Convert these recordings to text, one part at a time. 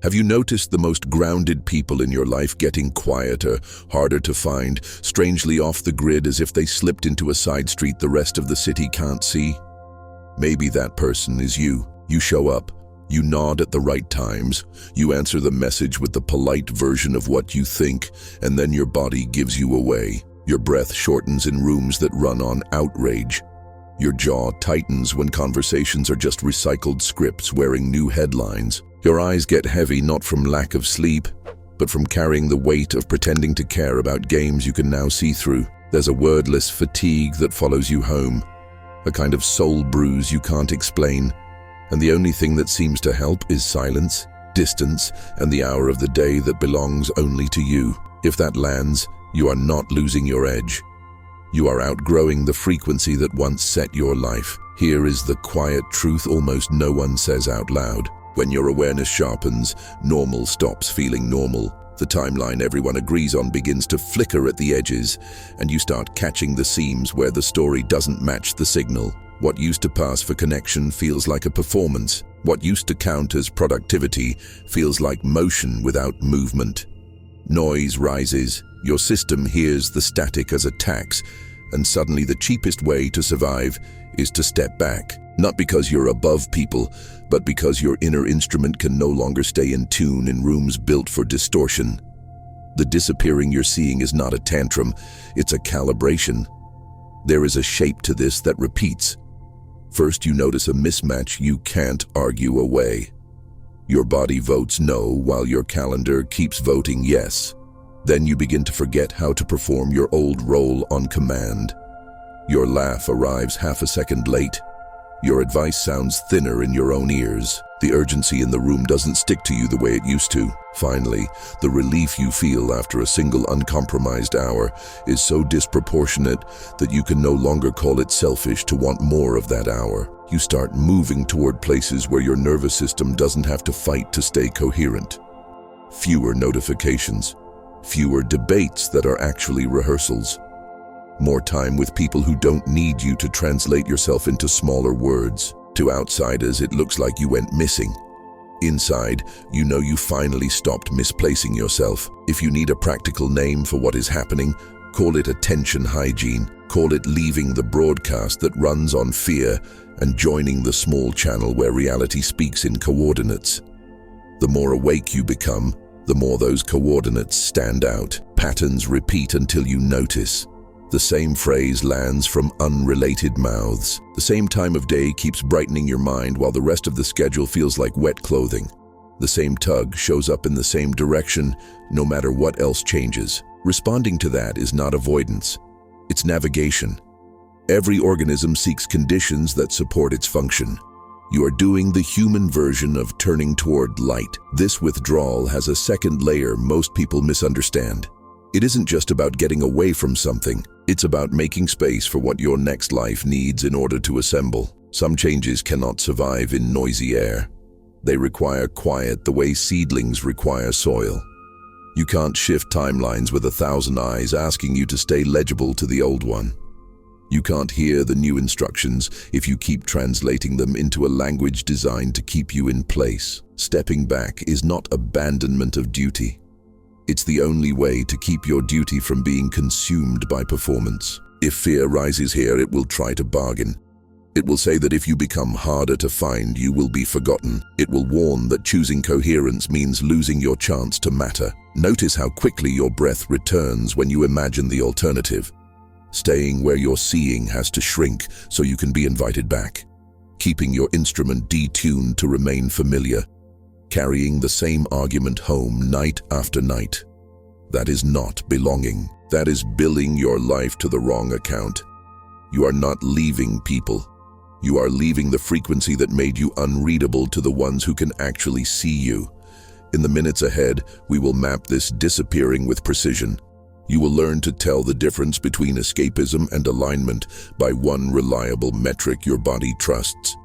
Have you noticed the most grounded people in your life getting quieter, harder to find, strangely off the grid as if they slipped into a side street the rest of the city can't see? Maybe that person is you. You show up, you nod at the right times, you answer the message with the polite version of what you think, and then your body gives you away. Your breath shortens in rooms that run on outrage. Your jaw tightens when conversations are just recycled scripts wearing new headlines. Your eyes get heavy not from lack of sleep, but from carrying the weight of pretending to care about games you can now see through. There's a wordless fatigue that follows you home, a kind of soul bruise you can't explain, and the only thing that seems to help is silence, distance, and the hour of the day that belongs only to you. If that lands, you are not losing your edge. You are outgrowing the frequency that once set your life. Here is the quiet truth almost no one says out loud. When your awareness sharpens, normal stops feeling normal. The timeline everyone agrees on begins to flicker at the edges, and you start catching the seams where the story doesn't match the signal. What used to pass for connection feels like a performance. What used to count as productivity feels like motion without movement. Noise rises. Your system hears the static as a tax, and suddenly the cheapest way to survive is to step back. Not because you're above people, but because your inner instrument can no longer stay in tune in rooms built for distortion. The disappearing you're seeing is not a tantrum, it's a calibration. There is a shape to this that repeats. First, you notice a mismatch you can't argue away. Your body votes no while your calendar keeps voting yes. Then you begin to forget how to perform your old role on command. Your laugh arrives half a second late. Your advice sounds thinner in your own ears. The urgency in the room doesn't stick to you the way it used to. Finally, the relief you feel after a single uncompromised hour is so disproportionate that you can no longer call it selfish to want more of that hour. You start moving toward places where your nervous system doesn't have to fight to stay coherent. Fewer notifications, fewer debates that are actually rehearsals. More time with people who don't need you to translate yourself into smaller words. To outsiders, it looks like you went missing. Inside, you know you finally stopped misplacing yourself. If you need a practical name for what is happening, call it attention hygiene. Call it leaving the broadcast that runs on fear and joining the small channel where reality speaks in coordinates. The more awake you become, the more those coordinates stand out. Patterns repeat until you notice. The same phrase lands from unrelated mouths. The same time of day keeps brightening your mind while the rest of the schedule feels like wet clothing. The same tug shows up in the same direction, no matter what else changes. Responding to that is not avoidance. It's navigation. Every organism seeks conditions that support its function. You are doing the human version of turning toward light. This withdrawal has a second layer most people misunderstand. It isn't just about getting away from something. It's about making space for what your next life needs in order to assemble. Some changes cannot survive in noisy air. They require quiet the way seedlings require soil. You can't shift timelines with 1,000 eyes asking you to stay legible to the old one. You can't hear the new instructions if you keep translating them into a language designed to keep you in place. Stepping back is not abandonment of duty. It's the only way to keep your duty from being consumed by performance. If fear rises here, it will try to bargain. It will say that if you become harder to find, you will be forgotten. It will warn that choosing coherence means losing your chance to matter. Notice how quickly your breath returns when you imagine the alternative. Staying where you're seeing has to shrink so you can be invited back. Keeping your instrument detuned to remain familiar. Carrying the same argument home night after night. That is not belonging. That is billing your life to the wrong account. You are not leaving people. You are leaving the frequency that made you unreadable to the ones who can actually see you. In the minutes ahead, we will map this disappearing with precision. You will learn to tell the difference between escapism and alignment by one reliable metric your body trusts.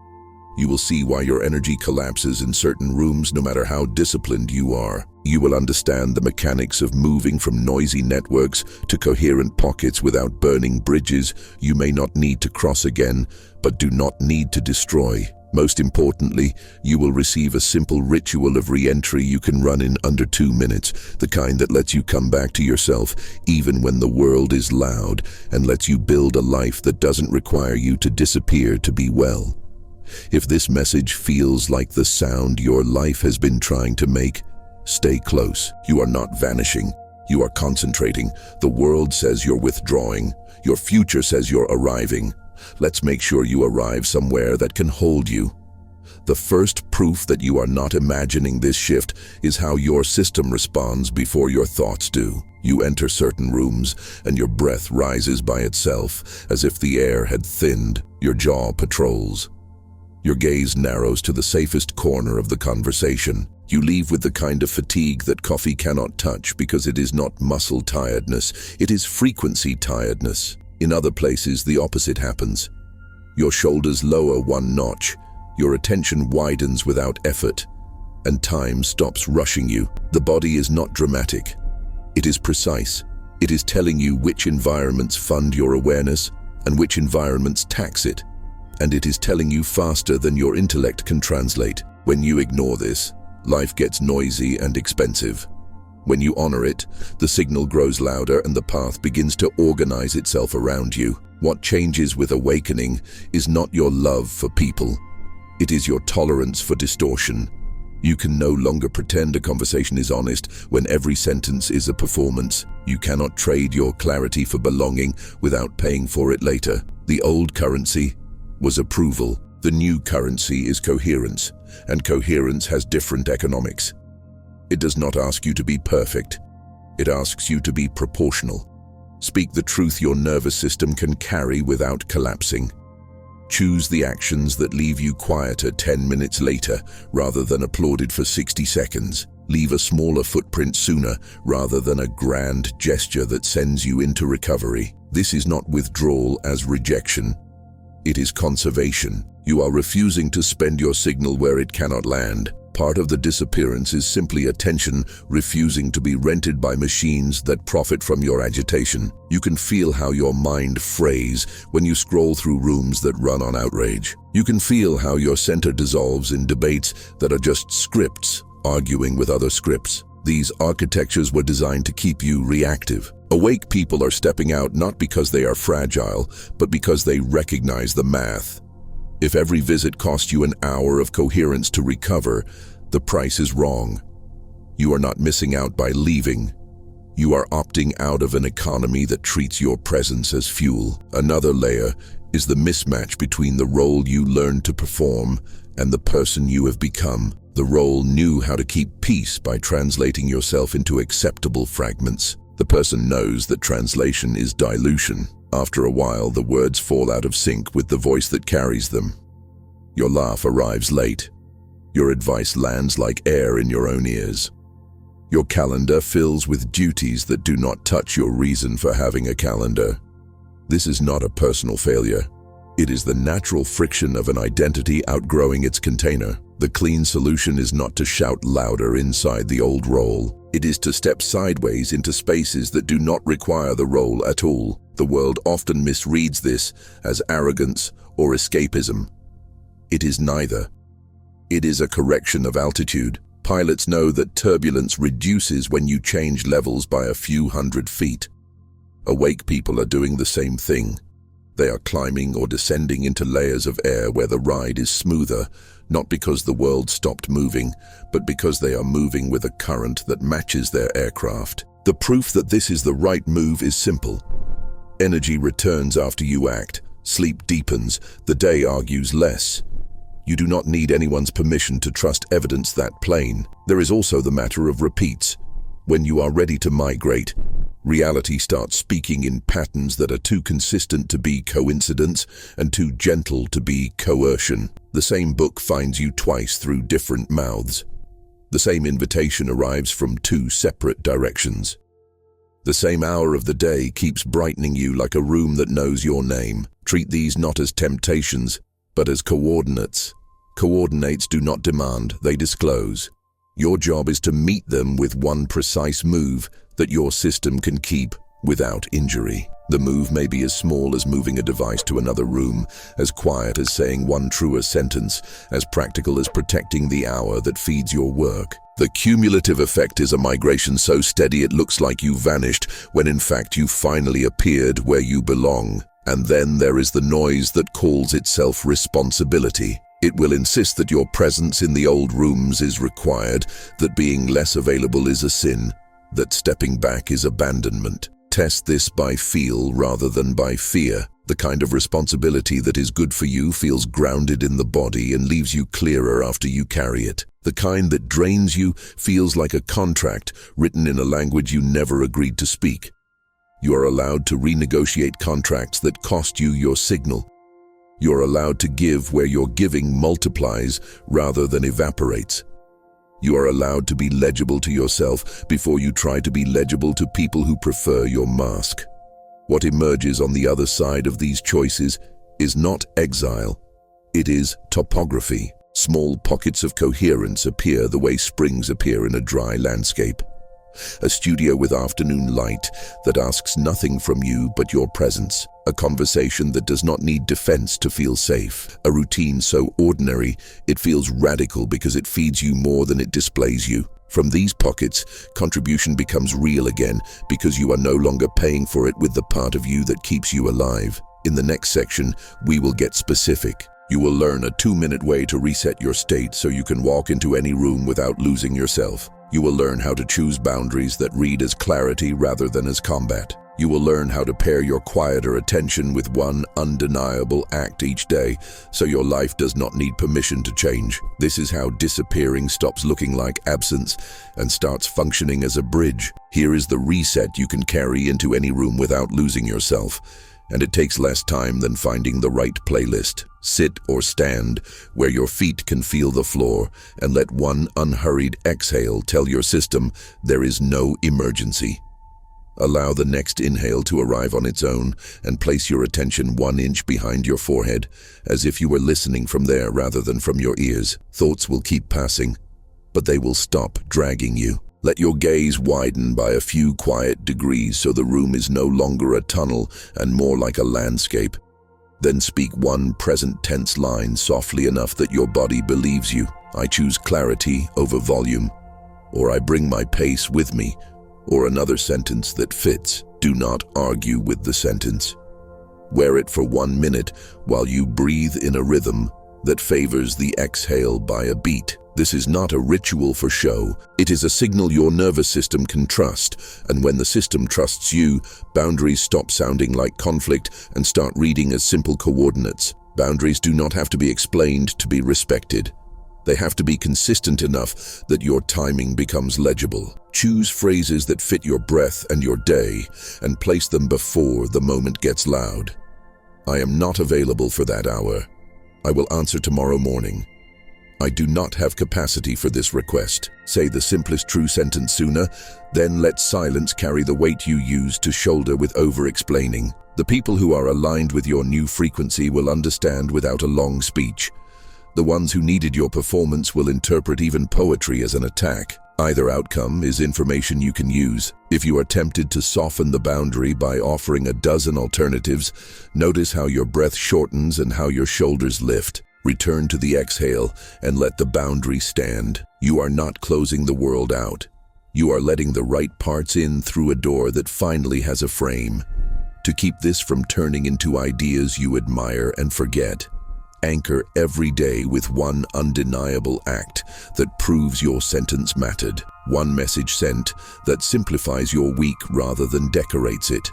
You will see why your energy collapses in certain rooms no matter how disciplined you are. You will understand the mechanics of moving from noisy networks to coherent pockets without burning bridges you may not need to cross again, but do not need to destroy. Most importantly, you will receive a simple ritual of re-entry you can run in under 2 minutes, the kind that lets you come back to yourself even when the world is loud, and lets you build a life that doesn't require you to disappear to be well. If this message feels like the sound your life has been trying to make, stay close. You are not vanishing. You are concentrating. The world says you're withdrawing. Your future says you're arriving. Let's make sure you arrive somewhere that can hold you. The first proof that you are not imagining this shift is how your system responds before your thoughts do. You enter certain rooms, and your breath rises by itself, as if the air had thinned. Your jaw patrols. Your gaze narrows to the safest corner of the conversation. You leave with the kind of fatigue that coffee cannot touch, because it is not muscle tiredness, it is frequency tiredness. In other places, the opposite happens. Your shoulders lower one notch, your attention widens without effort, and time stops rushing you. The body is not dramatic. It is precise. It is telling you which environments fund your awareness and which environments tax it. And it is telling you faster than your intellect can translate. When you ignore this, life gets noisy and expensive. When you honor it, the signal grows louder and the path begins to organize itself around you. What changes with awakening is not your love for people. It is your tolerance for distortion. You can no longer pretend a conversation is honest when every sentence is a performance. You cannot trade your clarity for belonging without paying for it later. The old currency was approval. The new currency is coherence, and coherence has different economics. It does not ask you to be perfect. It asks you to be proportional. Speak the truth your nervous system can carry without collapsing. Choose the actions that leave you quieter 10 minutes later rather than applauded for 60 seconds. Leave a smaller footprint sooner rather than a grand gesture that sends you into recovery. This is not withdrawal as rejection. It is conservation. You are refusing to spend your signal where it cannot land. Part of the disappearance is simply attention refusing to be rented by machines that profit from your agitation. You can feel how your mind frays when you scroll through rooms that run on outrage. You can feel how your center dissolves in debates that are just scripts arguing with other scripts. These architectures were designed to keep you reactive. Awake people are stepping out not because they are fragile, but because they recognize the math. If every visit cost you an hour of coherence to recover, the price is wrong. You are not missing out by leaving. You are opting out of an economy that treats your presence as fuel. Another layer is the mismatch between the role you learned to perform and the person you have become. The role knew how to keep peace by translating yourself into acceptable fragments. The person knows that translation is dilution. After a while, the words fall out of sync with the voice that carries them. Your laugh arrives late. Your advice lands like air in your own ears. Your calendar fills with duties that do not touch your reason for having a calendar. This is not a personal failure. It is the natural friction of an identity outgrowing its container. The clean solution is not to shout louder inside the old role. It is to step sideways into spaces that do not require the role at all. The world often misreads this as arrogance or escapism. It is neither. It is a correction of altitude. Pilots know that turbulence reduces when you change levels by a few hundred feet. Awake people are doing the same thing. They are climbing or descending into layers of air where the ride is smoother, not because the world stopped moving, but because they are moving with a current that matches their aircraft. The proof that this is the right move is simple. Energy returns after you act. Sleep deepens. The day argues less. You do not need anyone's permission to trust evidence that plain. There is also the matter of repeats. When you are ready to migrate, reality starts speaking in patterns that are too consistent to be coincidence and too gentle to be coercion. The same book finds you twice through different mouths. The same invitation arrives from two separate directions. The same hour of the day keeps brightening you like a room that knows your name. Treat these not as temptations, but as coordinates. Coordinates do not demand, they disclose. Your job is to meet them with one precise move that your system can keep without injury. The move may be as small as moving a device to another room, as quiet as saying one truer sentence, as practical as protecting the hour that feeds your work. The cumulative effect is a migration so steady it looks like you vanished, when in fact you finally appeared where you belong. And then there is the noise that calls itself responsibility. It will insist that your presence in the old rooms is required, that being less available is a sin, that stepping back is abandonment. Test this by feel rather than by fear. The kind of responsibility that is good for you feels grounded in the body and leaves you clearer after you carry it. The kind that drains you feels like a contract written in a language you never agreed to speak. You are allowed to renegotiate contracts that cost you your signal. You are allowed to give where your giving multiplies rather than evaporates. You are allowed to be legible to yourself before you try to be legible to people who prefer your mask. What emerges on the other side of these choices is not exile, it is topography. Small pockets of coherence appear the way springs appear in a dry landscape. A studio with afternoon light that asks nothing from you but your presence. A conversation that does not need defense to feel safe. A routine so ordinary it feels radical because it feeds you more than it displays you. From these pockets, contribution becomes real again because you are no longer paying for it with the part of you that keeps you alive. In the next section, we will get specific. You will learn a 2-minute way to reset your state so you can walk into any room without losing yourself. You will learn how to choose boundaries that read as clarity rather than as combat. You will learn how to pair your quieter attention with one undeniable act each day, so your life does not need permission to change. This is how disappearing stops looking like absence and starts functioning as a bridge. Here is the reset you can carry into any room without losing yourself, and it takes less time than finding the right playlist. Sit or stand where your feet can feel the floor, and let one unhurried exhale tell your system there is no emergency. Allow the next inhale to arrive on its own, and place your attention 1 inch behind your forehead, as if you were listening from there rather than from your ears. Thoughts will keep passing, but they will stop dragging you. Let your gaze widen by a few quiet degrees so the room is no longer a tunnel and more like a landscape. Then speak one present tense line softly enough that your body believes you. I choose clarity over volume, or I bring my pace with me, or another sentence that fits. Do not argue with the sentence. Wear it for 1 minute while you breathe in a rhythm that favors the exhale by a beat. This is not a ritual for show. It is a signal your nervous system can trust, and when the system trusts you, boundaries stop sounding like conflict and start reading as simple coordinates. Boundaries do not have to be explained to be respected. They have to be consistent enough that your timing becomes legible. Choose phrases that fit your breath and your day, and place them before the moment gets loud. I am not available for that hour. I will answer tomorrow morning. I do not have capacity for this request. Say the simplest true sentence sooner, then let silence carry the weight you use to shoulder with over-explaining. The people who are aligned with your new frequency will understand without a long speech. The ones who needed your performance will interpret even poetry as an attack. Either outcome is information you can use. If you are tempted to soften the boundary by offering a dozen alternatives, notice how your breath shortens and how your shoulders lift. Return to the exhale and let the boundary stand. You are not closing the world out. You are letting the right parts in through a door that finally has a frame. To keep this from turning into ideas you admire and forget, anchor every day with one undeniable act that proves your sentence mattered. One message sent that simplifies your week rather than decorates it.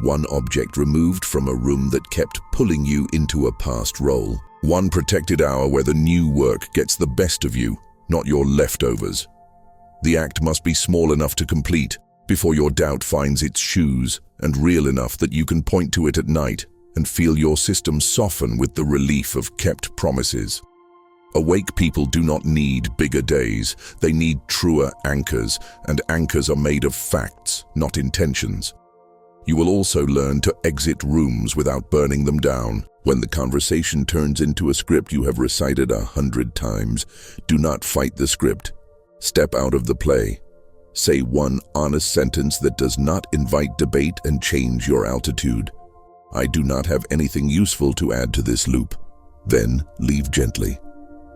One object removed from a room that kept pulling you into a past role. One protected hour where the new work gets the best of you, not your leftovers. The act must be small enough to complete before your doubt finds its shoes, and real enough that you can point to it at night and feel your system soften with the relief of kept promises. Awake people do not need bigger days. They need truer anchors, and anchors are made of facts, not intentions. You will also learn to exit rooms without burning them down. When the conversation turns into a script you have recited 100 times, do not fight the script. Step out of the play. Say one honest sentence that does not invite debate and change your altitude. I do not have anything useful to add to this loop. Then leave gently.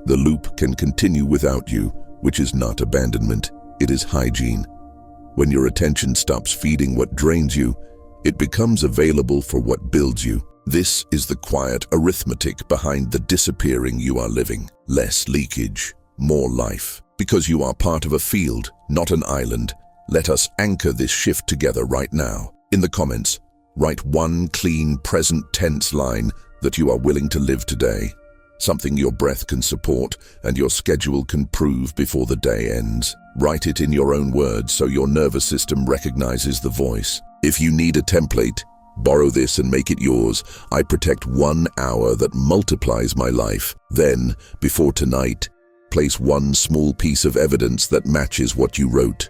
The loop can continue without you, which is not abandonment, it is hygiene. When your attention stops feeding what drains you, it becomes available for what builds you. This is the quiet arithmetic behind the disappearing you are living. Less leakage, more life. Because you are part of a field, not an island. Let us anchor this shift together right now. In the comments, write one clean present tense line that you are willing to live today. Something your breath can support and your schedule can prove before the day ends. Write it in your own words so your nervous system recognizes the voice. If you need a template, borrow this and make it yours. I protect 1 hour that multiplies my life. Then, before tonight, place one small piece of evidence that matches what you wrote.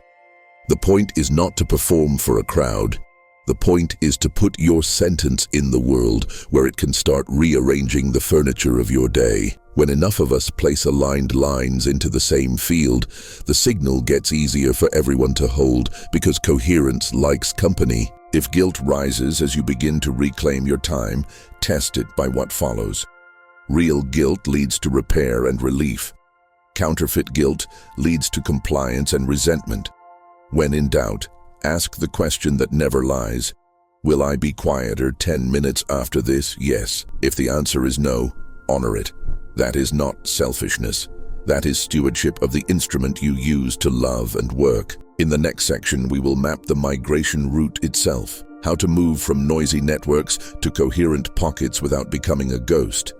The point is not to perform for a crowd. The point is to put your sentence in the world where it can start rearranging the furniture of your day. When enough of us place aligned lines into the same field, the signal gets easier for everyone to hold because coherence likes company. If guilt rises as you begin to reclaim your time, test it by what follows. Real guilt leads to repair and relief. Counterfeit guilt leads to compliance and resentment. When in doubt, ask the question that never lies. Will I be quieter 10 minutes after this? Yes. If the answer is no, honor it. That is not selfishness. That is stewardship of the instrument you use to love and work. In the next section, we will map the migration route itself. How to move from noisy networks to coherent pockets without becoming a ghost.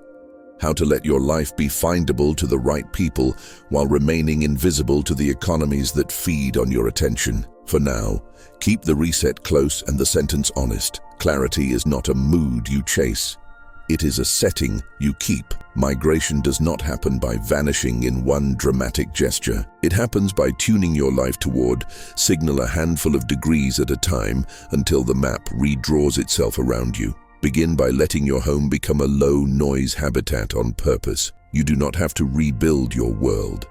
How to let your life be findable to the right people while remaining invisible to the economies that feed on your attention. For now, keep the reset close and the sentence honest. Clarity is not a mood you chase. It is a setting you keep. Migration does not happen by vanishing in one dramatic gesture. It happens by tuning your life toward, signal a handful of degrees at a time until the map redraws itself around you. Begin by letting your home become a low-noise habitat on purpose. You do not have to rebuild your world.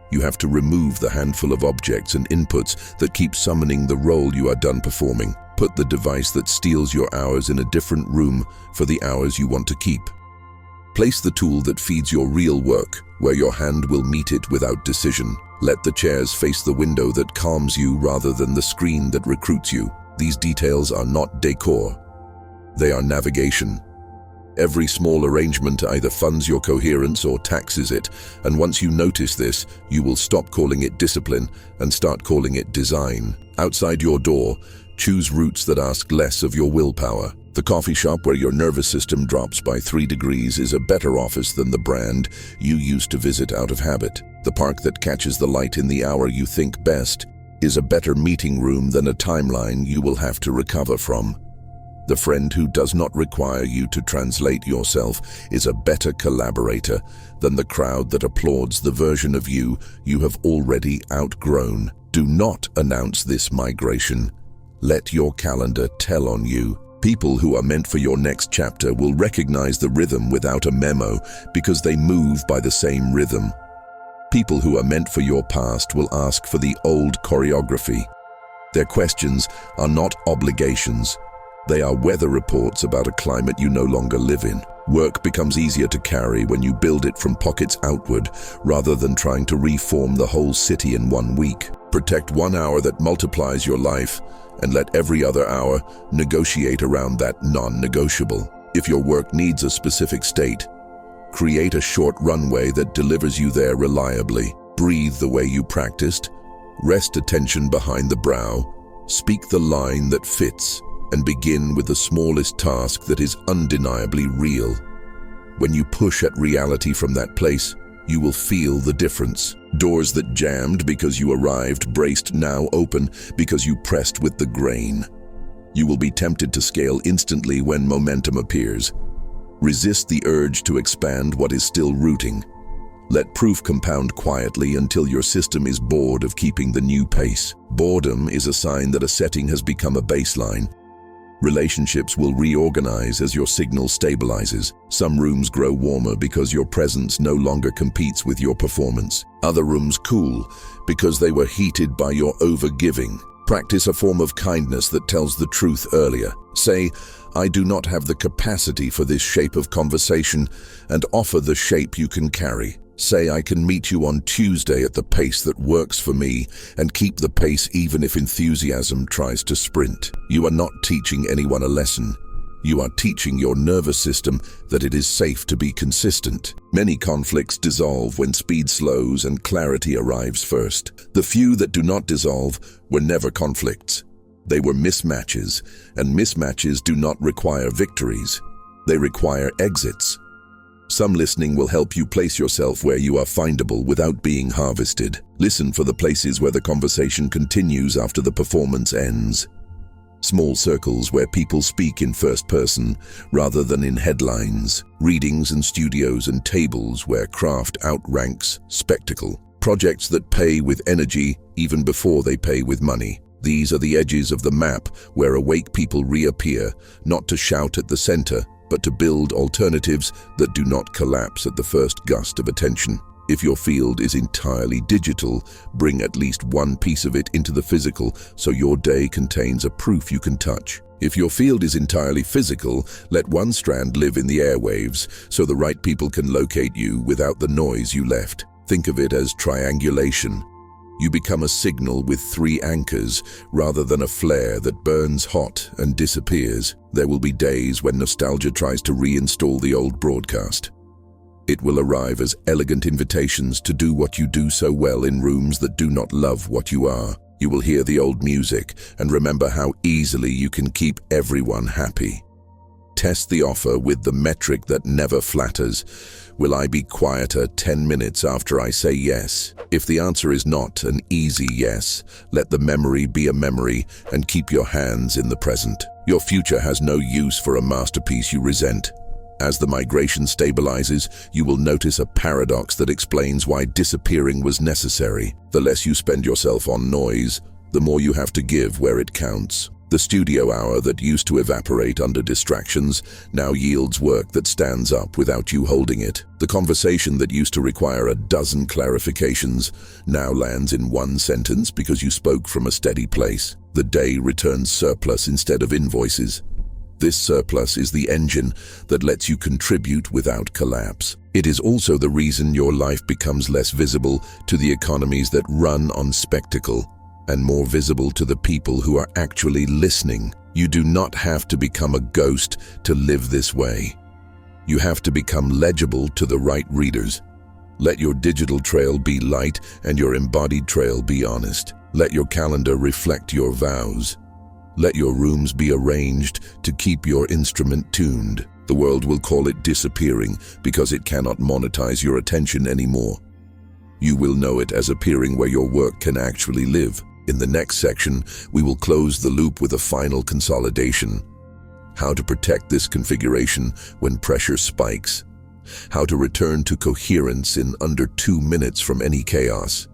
You have to remove the handful of objects and inputs that keep summoning the role you are done performing. Put the device that steals your hours in a different room for the hours you want to keep. Place the tool that feeds your real work, where your hand will meet it without decision. Let the chairs face the window that calms you rather than the screen that recruits you. These details are not decor. They are navigation. Every small arrangement either funds your coherence or taxes it, and once you notice this, you will stop calling it discipline and start calling it design. Outside your door, choose routes that ask less of your willpower. The coffee shop where your nervous system drops by 3 degrees is a better office than the brand you used to visit out of habit. The park that catches the light in the hour you think best is a better meeting room than a timeline you will have to recover from. The friend who does not require you to translate yourself is a better collaborator than the crowd that applauds the version of you have already outgrown. Do not announce this migration. Let your calendar tell on you. People who are meant for your next chapter will recognize the rhythm without a memo because they move by the same rhythm. People who are meant for your past will ask for the old choreography. Their questions are not obligations. They are weather reports about a climate you no longer live in. Work becomes easier to carry when you build it from pockets outward rather than trying to reform the whole city in 1 week. Protect 1 hour that multiplies your life and let every other hour negotiate around that non-negotiable. If your work needs a specific state, create a short runway that delivers you there reliably. Breathe the way you practiced. Rest attention behind the brow. Speak the line that fits. And begin with the smallest task that is undeniably real. When you push at reality from that place, you will feel the difference. Doors that jammed because you arrived braced now open because you pressed with the grain. You will be tempted to scale instantly when momentum appears. Resist the urge to expand what is still rooting. Let proof compound quietly until your system is bored of keeping the new pace. Boredom is a sign that a setting has become a baseline. Relationships will reorganize as your signal stabilizes. Some rooms grow warmer because your presence no longer competes with your performance. Other rooms cool because they were heated by your overgiving. Practice a form of kindness that tells the truth earlier. Say, "I do not have the capacity for this shape of conversation," and offer the shape you can carry. Say, "I can meet you on Tuesday at the pace that works for me," and keep the pace even if enthusiasm tries to sprint. You are not teaching anyone a lesson. You are teaching your nervous system that it is safe to be consistent. Many conflicts dissolve when speed slows and clarity arrives first. The few that do not dissolve were never conflicts. They were mismatches, and mismatches do not require victories. They require exits. Some listening will help you place yourself where you are findable without being harvested. Listen for the places where the conversation continues after the performance ends. Small circles where people speak in first person rather than in headlines. Readings and studios and tables where craft outranks spectacle. Projects that pay with energy even before they pay with money. These are the edges of the map where awake people reappear, not to shout at the center, but to build alternatives that do not collapse at the first gust of attention. If your field is entirely digital, bring at least one piece of it into the physical so your day contains a proof you can touch. If your field is entirely physical, let one strand live in the airwaves so the right people can locate you without the noise you left. Think of it as triangulation. You become a signal with 3 anchors rather than a flare that burns hot and disappears. There will be days when nostalgia tries to reinstall the old broadcast. It will arrive as elegant invitations to do what you do so well in rooms that do not love what you are. You will hear the old music and remember how easily you can keep everyone happy. Test the offer with the metric that never flatters. Will I be quieter 10 minutes after I say yes? If the answer is not an easy yes, let the memory be a memory and keep your hands in the present. Your future has no use for a masterpiece you resent. As the migration stabilizes, you will notice a paradox that explains why disappearing was necessary. The less you spend yourself on noise, the more you have to give where it counts. The studio hour that used to evaporate under distractions now yields work that stands up without you holding it. The conversation that used to require a dozen clarifications now lands in one sentence because you spoke from a steady place. The day returns surplus instead of invoices. This surplus is the engine that lets you contribute without collapse. It is also the reason your life becomes less visible to the economies that run on spectacle, and more visible to the people who are actually listening. You do not have to become a ghost to live this way. You have to become legible to the right readers. Let your digital trail be light and your embodied trail be honest. Let your calendar reflect your vows. Let your rooms be arranged to keep your instrument tuned. The world will call it disappearing because it cannot monetize your attention anymore. You will know it as appearing where your work can actually live. In the next section, we will close the loop with a final consolidation. How to protect this configuration when pressure spikes. How to return to coherence in under 2 minutes from any chaos.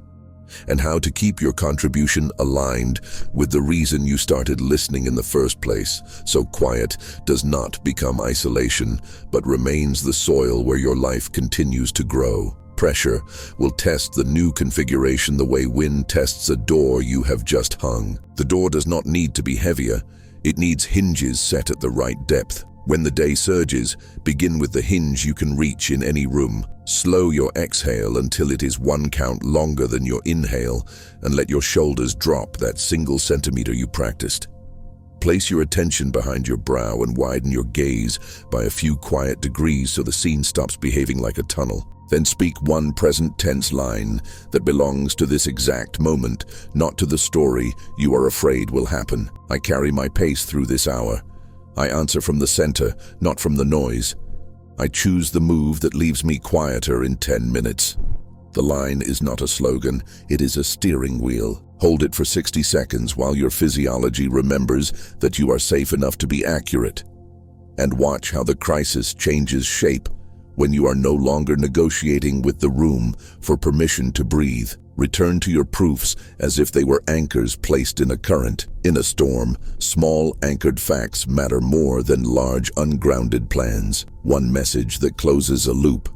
And how to keep your contribution aligned with the reason you started listening in the first place, so quiet does not become isolation, but remains the soil where your life continues to grow. Pressure will test the new configuration the way wind tests a door you have just hung. The door does not need to be heavier. It needs hinges set at the right depth. When the day surges, begin with the hinge you can reach in any room. Slow your exhale until it is 1 count longer than your inhale, and let your shoulders drop that single centimeter you practiced. Place your attention behind your brow and widen your gaze by a few quiet degrees so the scene stops behaving like a tunnel. Then speak one present tense line that belongs to this exact moment, not to the story you are afraid will happen. I carry my pace through this hour. I answer from the center, not from the noise. I choose the move that leaves me quieter in 10 minutes. The line is not a slogan, it is a steering wheel. Hold it for 60 seconds while your physiology remembers that you are safe enough to be accurate. And watch how the crisis changes shape when you are no longer negotiating with the room for permission to breathe. Return to your proofs as if they were anchors placed in a current. In a storm, small anchored facts matter more than large ungrounded plans. One message that closes a loop.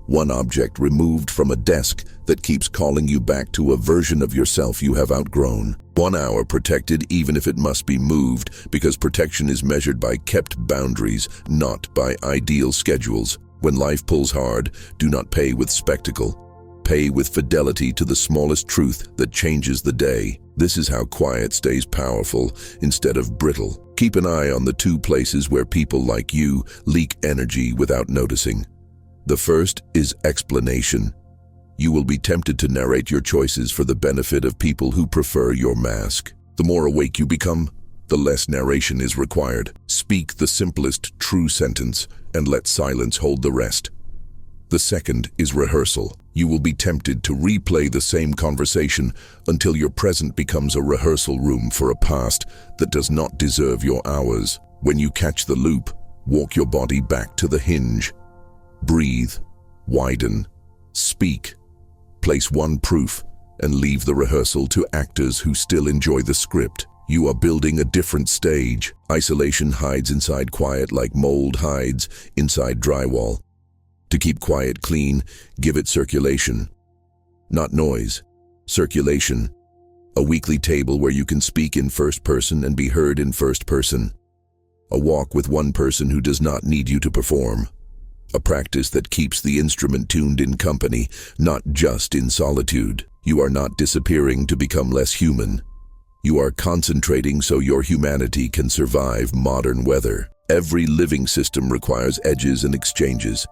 One object removed from a desk that keeps calling you back to a version of yourself you have outgrown. 1 hour protected even if it must be moved, because protection is measured by kept boundaries, not by ideal schedules. When life pulls hard, do not pay with spectacle. Pay with fidelity to the smallest truth that changes the day. This is how quiet stays powerful instead of brittle. Keep an eye on the 2 places where people like you leak energy without noticing. The first is explanation. You will be tempted to narrate your choices for the benefit of people who prefer your mask. The more awake you become, the less narration is required. Speak the simplest true sentence and let silence hold the rest. The second is rehearsal. You will be tempted to replay the same conversation until your present becomes a rehearsal room for a past that does not deserve your hours. When you catch the loop, walk your body back to the hinge. Breathe, widen, speak. Place one proof and leave the rehearsal to actors who still enjoy the script. You are building a different stage. Isolation hides inside quiet like mold hides inside drywall. To keep quiet clean, give it circulation. Not noise, circulation. A weekly table where you can speak in first person and be heard in first person. A walk with one person who does not need you to perform. A practice that keeps the instrument tuned in company, not just in solitude. You are not disappearing to become less human. You are concentrating so your humanity can survive modern weather. Every living system requires edges and exchanges.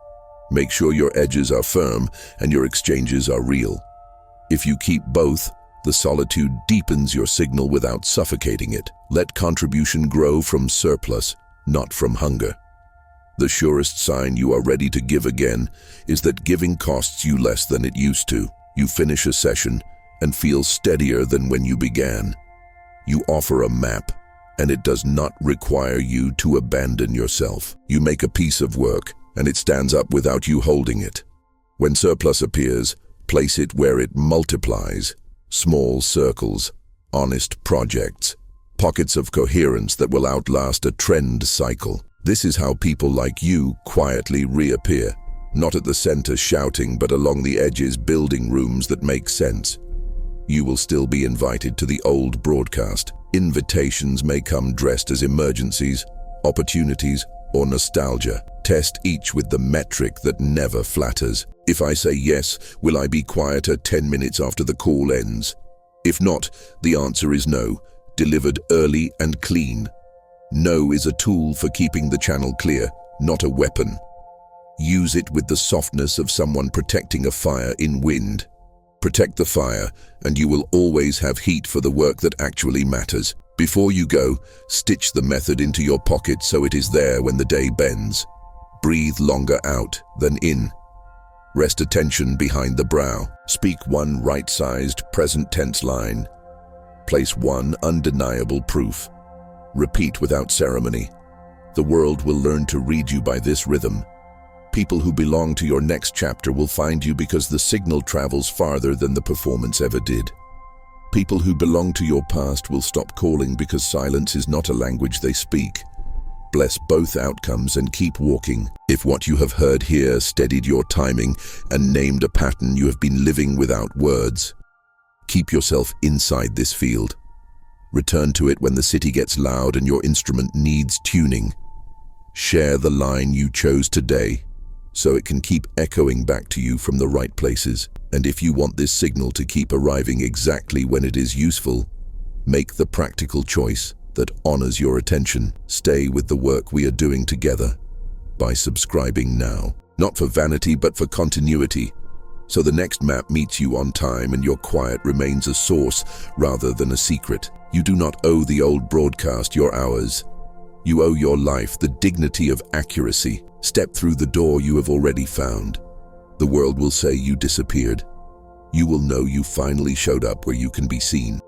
Make sure your edges are firm and your exchanges are real. If you keep both, the solitude deepens your signal without suffocating it. Let contribution grow from surplus, not from hunger. The surest sign you are ready to give again is that giving costs you less than it used to. You finish a session and feel steadier than when you began. You offer a map, and it does not require you to abandon yourself. You make a piece of work, and it stands up without you holding it. When surplus appears, place it where it multiplies. Small circles, honest projects, pockets of coherence that will outlast a trend cycle. This is how people like you quietly reappear, not at the center shouting, but along the edges building rooms that make sense. You will still be invited to the old broadcast. Invitations may come dressed as emergencies, opportunities, or nostalgia. Test each with the metric that never flatters. If I say yes, will I be quieter 10 minutes after the call ends? If not, the answer is no, delivered early and clean. No is a tool for keeping the channel clear, not a weapon. Use it with the softness of someone protecting a fire in wind. Protect the fire, and you will always have heat for the work that actually matters. Before you go, stitch the method into your pocket so it is there when the day bends. Breathe longer out than in. Rest attention behind the brow. Speak one right-sized present tense line. Place one undeniable proof. Repeat without ceremony. The world will learn to read you by this rhythm. People who belong to your next chapter will find you because the signal travels farther than the performance ever did. People who belong to your past will stop calling because silence is not a language they speak. Bless both outcomes and keep walking. If what you have heard here steadied your timing and named a pattern you have been living without words, keep yourself inside this field. Return to it when the city gets loud and your instrument needs tuning. Share the line you chose today so it can keep echoing back to you from the right places. And if you want this signal to keep arriving exactly when it is useful, make the practical choice that honors your attention. Stay with the work we are doing together by subscribing now. Not for vanity, but for continuity. So the next map meets you on time and your quiet remains a source rather than a secret. You do not owe the old broadcast your hours. You owe your life the dignity of accuracy. Step through the door you have already found. The world will say you disappeared. You will know you finally showed up where you can be seen.